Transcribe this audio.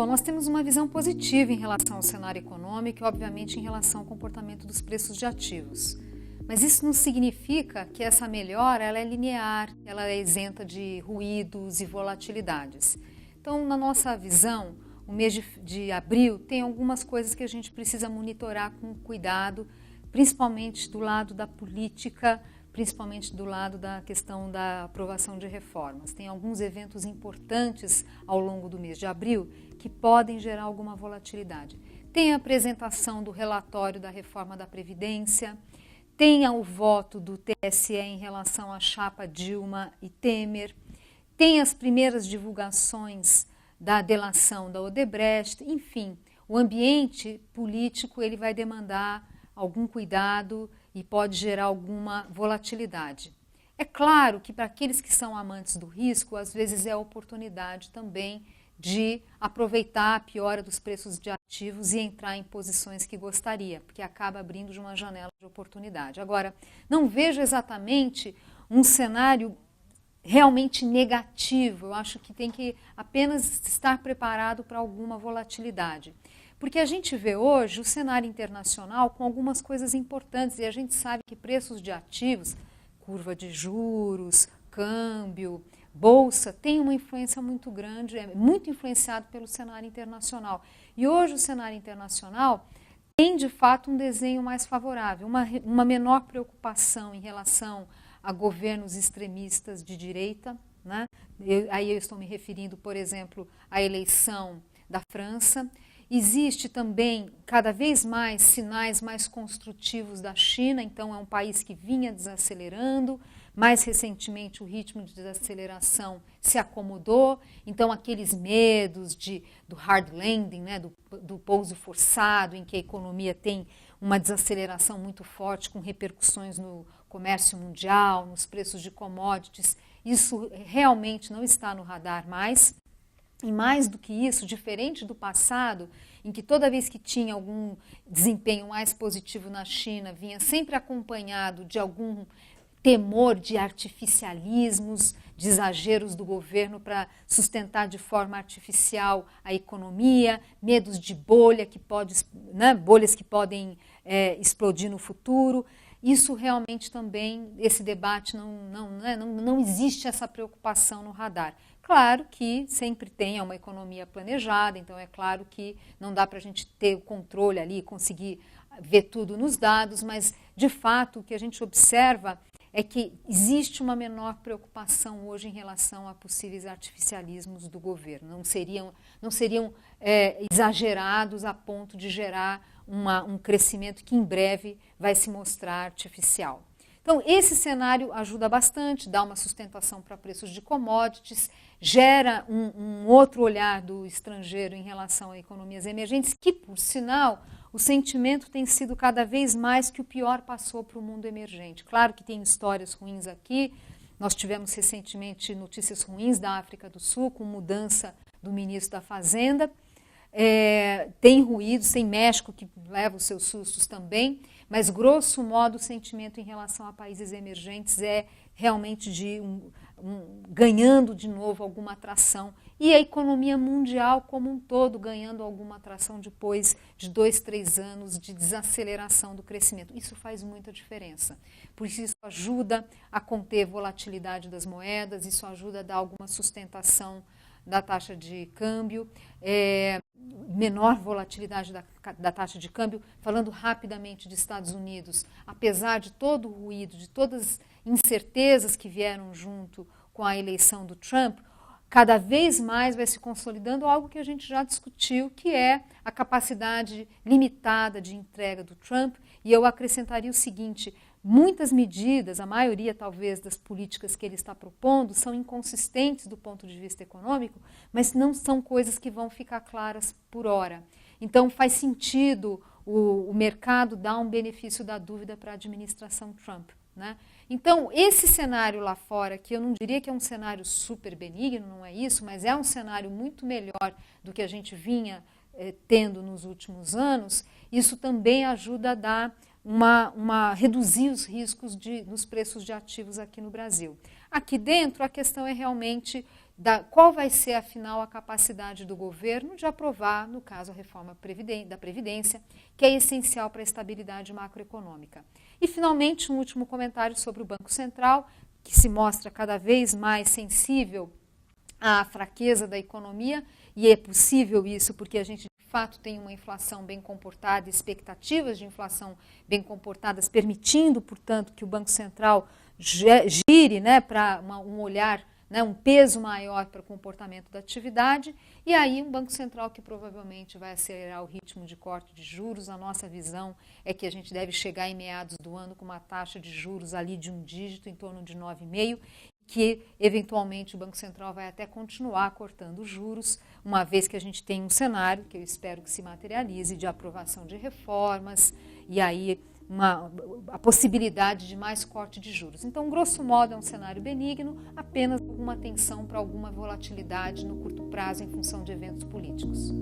Bom, nós temos uma visão positiva em relação ao cenário econômico e, obviamente, em relação ao comportamento dos preços de ativos. Mas isso não significa que essa melhora ela é linear, ela é isenta de ruídos e volatilidades. Então, na nossa visão, o mês de abril tem algumas coisas que a gente precisa monitorar com cuidado, principalmente do lado da política, principalmente do lado da questão da aprovação de reformas. Tem alguns eventos importantes ao longo do mês de abril que podem gerar alguma volatilidade. Tem a apresentação do relatório da reforma da Previdência, tem o voto do TSE em relação à chapa Dilma e Temer, tem as primeiras divulgações da delação da Odebrecht, enfim, o ambiente político ele vai demandar algum cuidado e pode gerar alguma volatilidade. É claro que para aqueles que são amantes do risco, às vezes é a oportunidade também de aproveitar a piora dos preços de ativos e entrar em posições que gostaria, porque acaba abrindo de uma janela de oportunidade. Agora, não vejo exatamente um cenário realmente negativo, eu acho que tem que apenas estar preparado para alguma volatilidade. Porque a gente vê hoje o cenário internacional com algumas coisas importantes e a gente sabe que preços de ativos, curva de juros, câmbio, bolsa, tem uma influência muito grande, é muito influenciado pelo cenário internacional. E hoje o cenário internacional tem de fato um desenho mais favorável, uma menor preocupação em relação a governos extremistas de direita, né? Aí eu estou me referindo, por exemplo, à eleição da França. Existe também cada vez mais sinais mais construtivos da China, então é um país que vinha desacelerando, mais recentemente o ritmo de desaceleração se acomodou, então aqueles medos do hard landing, né, do pouso forçado, em que a economia tem uma desaceleração muito forte com repercussões no comércio mundial, nos preços de commodities, isso realmente não está no radar mais. E mais do que isso, diferente do passado, em que toda vez que tinha algum desempenho mais positivo na China, vinha sempre acompanhado de algum temor de artificialismos, de exageros do governo para sustentar de forma artificial a economia, medos de bolha bolhas que podem explodir no futuro. Isso realmente também, esse debate, não existe essa preocupação no radar. Claro que sempre tem uma economia planejada, então é claro que não dá para a gente ter o controle ali, conseguir ver tudo nos dados, mas de fato o que a gente observa é que existe uma menor preocupação hoje em relação a possíveis artificialismos do governo. Não seriam exagerados a ponto de gerar um crescimento que em breve vai se mostrar artificial. Então, esse cenário ajuda bastante, dá uma sustentação para preços de commodities, gera um outro olhar do estrangeiro em relação a economias emergentes, que, por sinal, o sentimento tem sido cada vez mais que o pior passou para o mundo emergente. Claro que tem histórias ruins aqui, nós tivemos recentemente notícias ruins da África do Sul, com mudança do ministro da Fazenda, tem ruídos, tem México que leva os seus sustos também, mas grosso modo o sentimento em relação a países emergentes é realmente de ganhando de novo alguma atração e a economia mundial como um todo ganhando alguma atração depois de 2, 3 anos de desaceleração do crescimento. Isso faz muita diferença, por isso ajuda a conter volatilidade das moedas, isso ajuda a dar alguma sustentação da taxa de câmbio, menor volatilidade da taxa de câmbio. Falando rapidamente de Estados Unidos, apesar de todo o ruído, de todas as incertezas que vieram junto com a eleição do Trump, cada vez mais vai se consolidando algo que a gente já discutiu, que é a capacidade limitada de entrega do Trump, e eu acrescentaria o seguinte: muitas medidas, a maioria talvez das políticas que ele está propondo, são inconsistentes do ponto de vista econômico, mas não são coisas que vão ficar claras por hora. Então faz sentido o mercado dar um benefício da dúvida para a administração Trump, né? Então esse cenário lá fora, que eu não diria que é um cenário super benigno, não é isso, mas é um cenário muito melhor do que a gente vinha tendo nos últimos anos, isso também ajuda a dar reduzir os riscos nos preços de ativos aqui no Brasil. Aqui dentro, a questão é realmente qual vai ser, afinal, a capacidade do governo de aprovar, no caso, a reforma da Previdência, que é essencial para a estabilidade macroeconômica. E, finalmente, um último comentário sobre o Banco Central, que se mostra cada vez mais sensível à fraqueza da economia, e é possível isso porque a gente, de fato, tem uma inflação bem comportada, expectativas de inflação bem comportadas, permitindo, portanto, que o Banco Central gire, né, para um olhar, né, um peso maior para o comportamento da atividade, e aí um Banco Central que provavelmente vai acelerar o ritmo de corte de juros. A nossa visão é que a gente deve chegar em meados do ano com uma taxa de juros ali de um dígito, em torno de 9,5%, que eventualmente o Banco Central vai até continuar cortando juros, uma vez que a gente tem um cenário, que eu espero que se materialize, de aprovação de reformas, e aí a possibilidade de mais corte de juros. Então, grosso modo, é um cenário benigno, apenas alguma atenção para alguma volatilidade no curto prazo em função de eventos políticos.